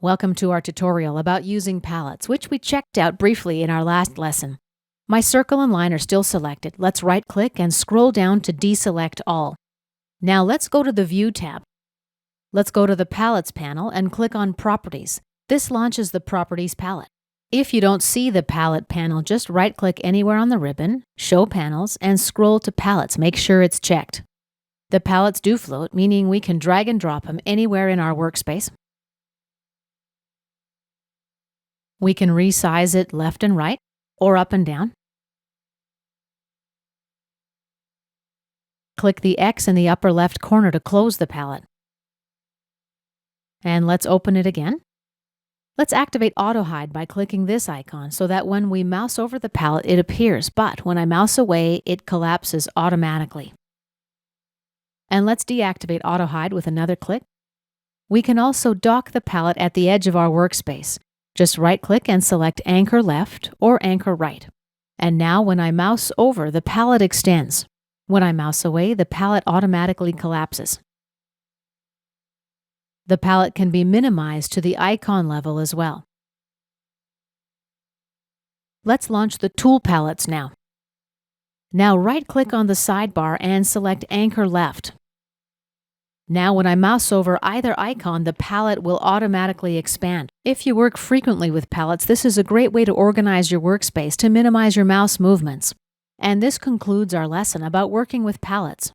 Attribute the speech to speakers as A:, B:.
A: Welcome to our tutorial about using palettes, which we checked out briefly in our last lesson. My circle and line are still selected. Let's right-click and scroll down to deselect all. Now let's go to the View tab. Let's go to the Palettes panel and click on Properties. This launches the Properties palette. If you don't see the Palette panel, just right-click anywhere on the ribbon, Show Panels, and scroll to Palettes. Make sure it's checked. The palettes do float, meaning we can drag and drop them anywhere in our workspace. We can resize it left and right, or up and down. Click the X in the upper left corner to close the palette. And let's open it again. Let's activate Autohide by clicking this icon so that when we mouse over the palette, it appears, but when I mouse away, it collapses automatically. And let's deactivate Autohide with another click. We can also dock the palette at the edge of our workspace. Just right-click and select Anchor Left or Anchor Right. And now when I mouse over, the palette extends. When I mouse away, the palette automatically collapses. The palette can be minimized to the icon level as well. Let's launch the Tool Palettes now. Now right-click on the sidebar and select Anchor Left. Now when I mouse over either icon, the palette will automatically expand. If you work frequently with palettes, this is a great way to organize your workspace to minimize your mouse movements. And this concludes our lesson about working with palettes.